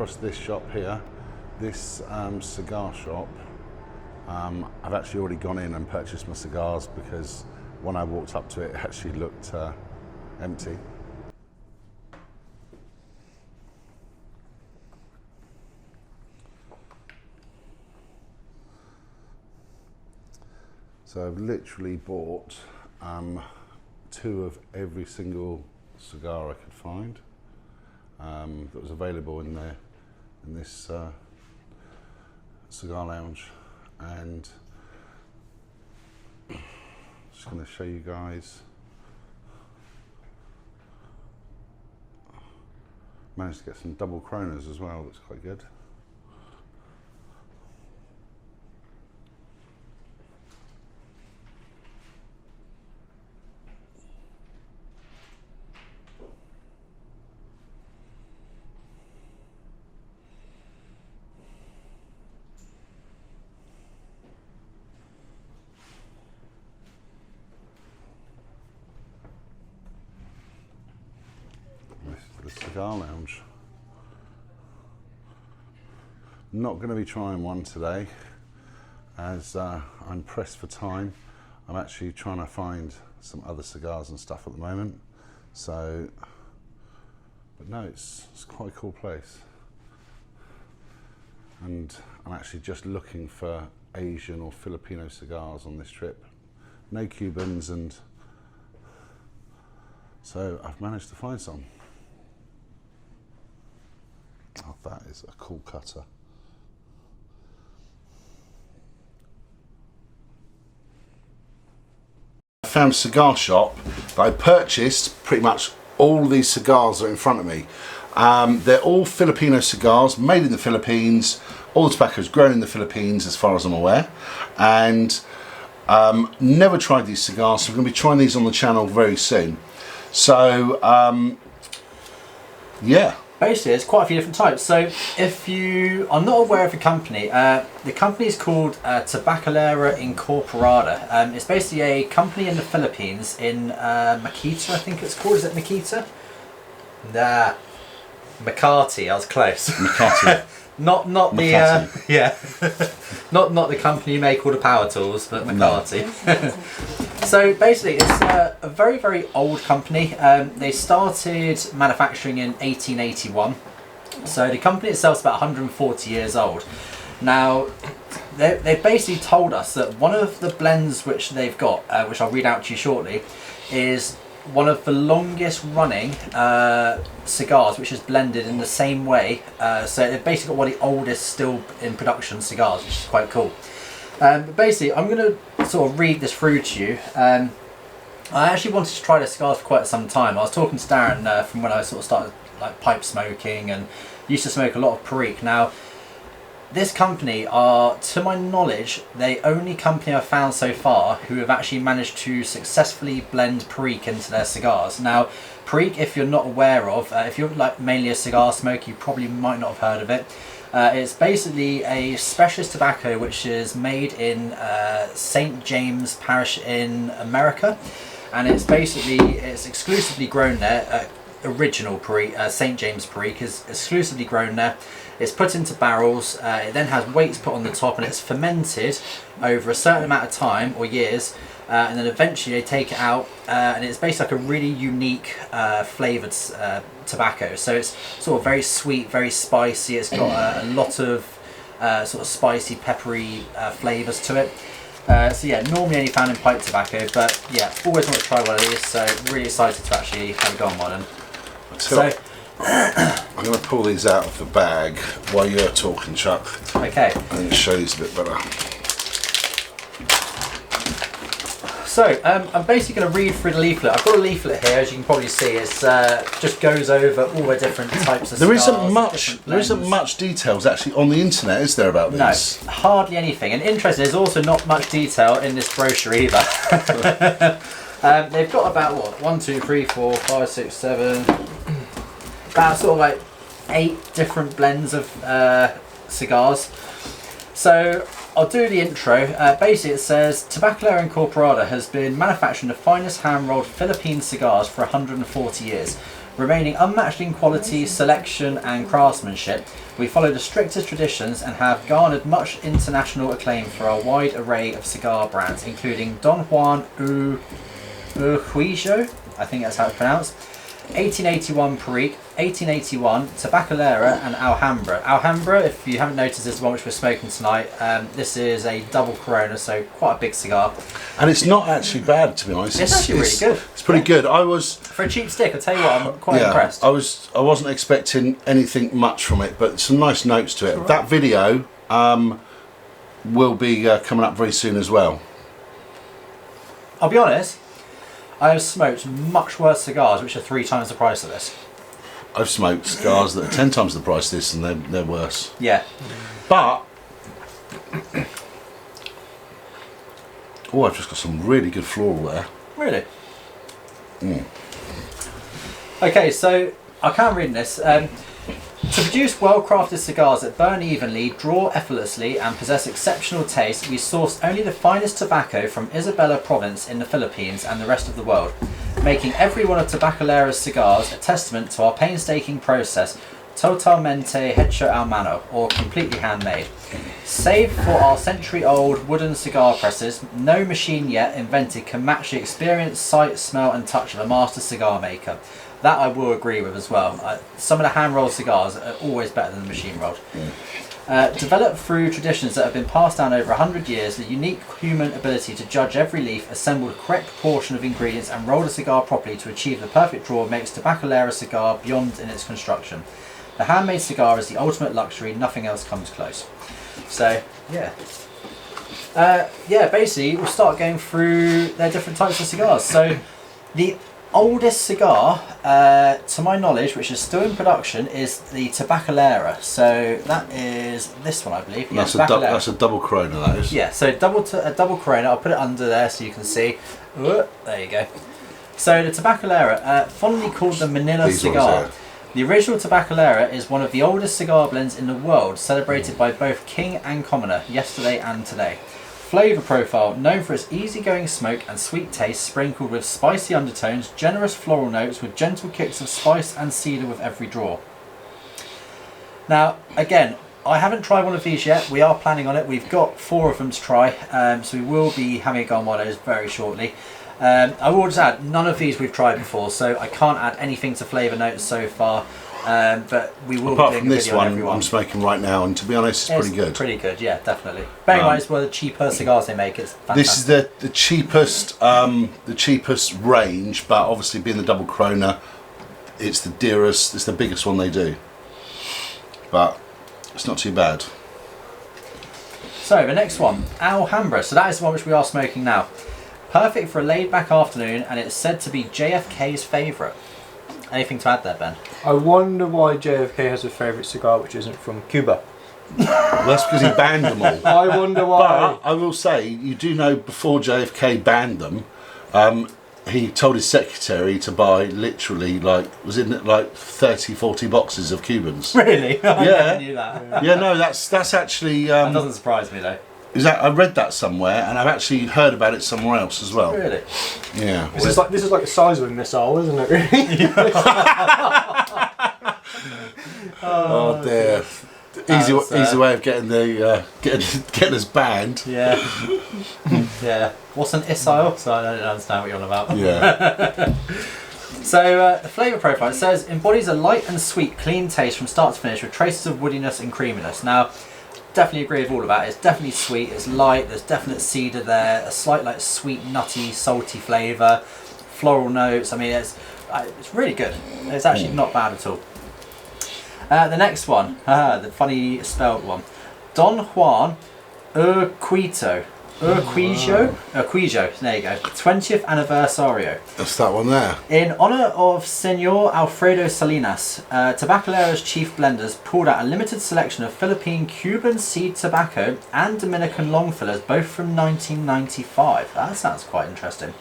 across this shop here, this cigar shop. I've actually already gone in and purchased my cigars because when I walked up to it, it actually looked empty. So I've literally bought 2 of every single cigar I could find that was available in this cigar lounge, and just going to show you guys. Managed to get some double Coronas as well. Looks quite good. The cigar lounge. Not going to be trying one today as I'm pressed for time. I'm actually trying to find some other cigars and stuff at the moment. So, but no, it's quite a cool place. And I'm actually just looking for Asian or Filipino cigars on this trip. No Cubans, and so I've managed to find some. Oh, that is a cool cutter. I found a cigar shop that I purchased pretty much all these cigars that are in front of me. They're all Filipino cigars, made in the Philippines. All the tobacco is grown in the Philippines as far as I'm aware. And never tried these cigars, so we're going to be trying these on the channel very soon. So, yeah. Basically, there's quite a few different types. So if you are not aware of the company is called Tabacalera Incorporada. It's basically a company in the Philippines, in Makita, I think it's called. Is it Makita? Nah, Makati. I was close. Makati. not the yeah, not the company you make all the power tools, but Makati. No. So basically, it's a very, very old company. They started manufacturing in 1881. So the company itself is about 140 years old. Now, they basically told us that one of the blends which they've got, which I'll read out to you shortly, is one of the longest running cigars which is blended in the same way. So they've basically got one of the oldest still in production cigars, which is quite cool. But basically, I'm going to sort of read this through to you. I actually wanted to try the cigars for quite some time. I was talking to Darren from when I sort of started like pipe smoking, and used to smoke a lot of Perique. Now, this company are, to my knowledge, the only company I've found so far who have actually managed to successfully blend Perique into their cigars. Now, Perique, if you're not aware of, if you're like mainly a cigar smoker, you probably might not have heard of it. It's basically a specialist tobacco which is made in St. James Parish in America, and it's exclusively grown there. Original Perique, St. James Perique is exclusively grown there. It's put into barrels, it then has weights put on the top, and it's fermented over a certain amount of time or years, and then eventually they take it out, and it's basically like a really unique flavoured tobacco. So it's sort of very sweet, very spicy. It's got a lot of sort of spicy, peppery flavours to it. So yeah, normally only found in pipe tobacco, but yeah, always want to try one of these, so really excited to actually have a go on one. And so I'm going to pull these out of the bag while you're talking, Chuck. Okay. And it shows a bit better. So I'm basically going to read through the leaflet. I've got a leaflet here, as you can probably see. It's just goes over all the different types of cigars. There isn't much details actually on the internet, is there, about these? No, hardly anything. And interesting, there's also not much detail in this brochure either. They've got about what, 1, 2, 3, 4, 5, 6, 7, about sort of like 8 different blends of cigars. So I'll do the intro. Basically it says, Tabacalera Incorporada has been manufacturing the finest hand-rolled Philippine cigars for 140 years. Remaining unmatched in quality, selection and craftsmanship, we follow the strictest traditions and have garnered much international acclaim for our wide array of cigar brands, including Don Juan Urquijo, I think that's how it's pronounced, 1881 Perique, 1881 Tabacalera and Alhambra. Alhambra, if you haven't noticed, is the one which we're smoking tonight. This is a double Corona, so quite a big cigar. And it's not actually bad, to be honest. It's actually really good. It's pretty good. I was For a cheap stick, I'll tell you what, I'm quite impressed. I wasn't expecting anything much from it, but some nice notes to it. Right. That video will be coming up very soon as well. I'll be honest, I have smoked much worse cigars which are 3 times the price of this. I've smoked cigars that are 10 times the price of this, and they're worse. Yeah. But oh, I've just got some really good floral there. Really? Mm. Okay, so I can't read this. To produce well-crafted cigars that burn evenly, draw effortlessly and possess exceptional taste, we sourced only the finest tobacco from Isabela province in the Philippines and the rest of the world, making every one of Tabacalera's cigars a testament to our painstaking process, totalmente hecho a mano, or completely handmade. Save for our century-old wooden cigar presses, no machine yet invented can match the experience, sight, smell and touch of a master cigar maker. That I will agree with as well. Some of the hand-rolled cigars are always better than the machine-rolled. Developed through traditions that have been passed down over 100 years, the unique human ability to judge every leaf, assemble the correct proportion of ingredients and roll the cigar properly to achieve the perfect draw makes Tabacalera cigar beyond in its construction. The handmade cigar is the ultimate luxury, nothing else comes close. So, yeah. Basically we'll start going through their different types of cigars. So, the oldest cigar, to my knowledge, which is still in production, is the Tabacalera. So that is this one, I believe. Yeah, That's a double Corona, that is. Yeah, so a double Corona. I'll put it under there so you can see. There you go. So the Tabacalera, fondly called the Manila cigar. The original Tabacalera is one of the oldest cigar blends in the world, celebrated by both king and commoner, yesterday and today. Flavour profile, known for its easygoing smoke and sweet taste, sprinkled with spicy undertones, generous floral notes with gentle kicks of spice and cedar with every draw. Now, again, I haven't tried one of these yet. We are planning on it. We've got 4 of them to try, so we will be having a go on one of those very shortly. I will just add, none of these we've tried before, so I can't add anything to flavour notes so far. But we will. Apart from this one, I'm smoking right now, and to be honest, it's pretty good. Pretty good, yeah, definitely. Bearing in mind, it's one of the cheaper cigars they make. It's fantastic. This is the cheapest range, but obviously being the double Corona, it's the dearest. It's the biggest one they do, but it's not too bad. So the next one, Alhambra. So that is the one which we are smoking now. Perfect for a laid-back afternoon, and it's said to be JFK's favourite. Anything to add there, Ben? I wonder why JFK has a favourite cigar which isn't from Cuba. Well, that's because he banned them all. I wonder why. But I will say, you do know, before JFK banned them, he told his secretary to buy literally, like, was it like 30, 40 boxes of Cubans? Really? I never knew that. Yeah, no, that's actually... that doesn't surprise me, though. I read that somewhere, and I've actually heard about it somewhere else as well. Really? Yeah. This is like the size of a missile, isn't it? Really? Oh dear. Easy way of getting the getting us banned. Yeah. Yeah. What's an issile? So I don't understand what you're on about. Yeah. So the flavour profile, it says embodies a light and sweet, clean taste from start to finish with traces of woodiness and creaminess. Now, definitely agree with all of that. It's definitely sweet, it's light, there's definite cedar there, a slight like sweet, nutty, salty flavour, floral notes. I mean, it's really good. It's actually not bad at all. The next one, the funny spelled one, Don Juan Urquijo, there you go, 20th Anniversario. That's that one there. In honour of Senor Alfredo Salinas, Tabacalera's chief blenders pulled out a limited selection of Philippine Cuban seed tobacco and Dominican long fillers, both from 1995. That sounds quite interesting.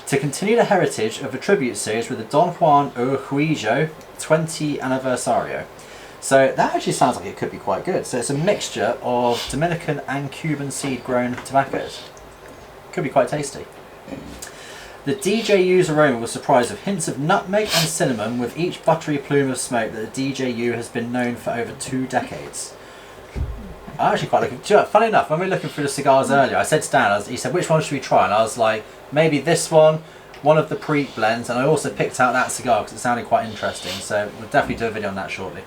To continue the heritage of a tribute series with the Don Juan Urquijo 20 Anniversario. So that actually sounds like it could be quite good. So it's a mixture of Dominican and Cuban seed grown tobaccos. Could be quite tasty. The DJU's aroma was surprised with hints of nutmeg and cinnamon with each buttery plume of smoke that the DJU has been known for over 2 decades. I actually quite like it. Funny enough, when we were looking through the cigars earlier, I said to Dan, he said, which one should we try? And I was like, maybe this one of the Perique blends, and I also picked out that cigar because it sounded quite interesting, so we'll definitely do a video on that shortly.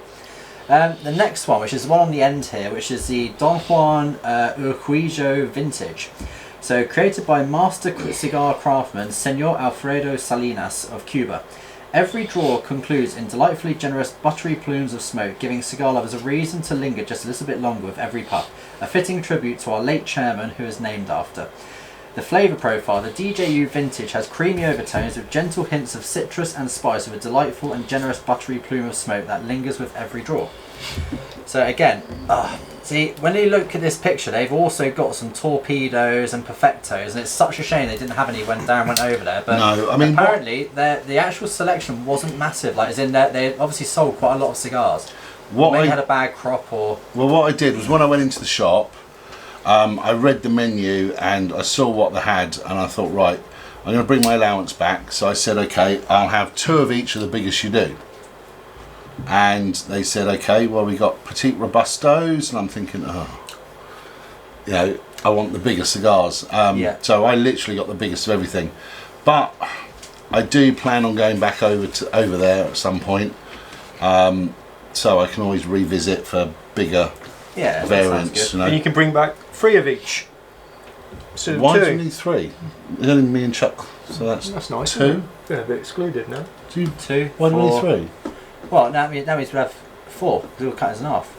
The next one, which is the one on the end here, which is the Don Juan Urquijo Vintage. So created by master cigar craftsman Senor Alfredo Salinas of Cuba. Every draw concludes in delightfully generous buttery plumes of smoke, giving cigar lovers a reason to linger just a little bit longer with every puff. A fitting tribute to our late chairman, who is named after. The flavour profile, the DJU Vintage has creamy overtones with gentle hints of citrus and spice with a delightful and generous buttery plume of smoke that lingers with every draw. So again, see, when you look at this picture, they've also got some torpedoes and perfectos, and it's such a shame they didn't have any when Dan went over there. But no, I mean, apparently the actual selection wasn't massive. Like, as in, they obviously sold quite a lot of cigars. Maybe had a bad crop, or well, what I did was when I went into the shop, I read the menu and I saw what they had, and I thought, right, I'm going to bring my allowance back. So I said, okay, I'll have 2 of each of the biggest you do. And they said, okay, well, we got petite robustos, and I'm thinking, you know, I want the bigger cigars. So I literally got the biggest of everything. But I do plan on going back over there at some point, so I can always revisit for bigger variants. You know? And you can bring back 3 of each. So why 2. do you need 3? It's only me and Chuck, so that's nice. 2. Yeah, a bit excluded now. 2. Why do we need 3? Well, that means we have 4. We'll cut us in half.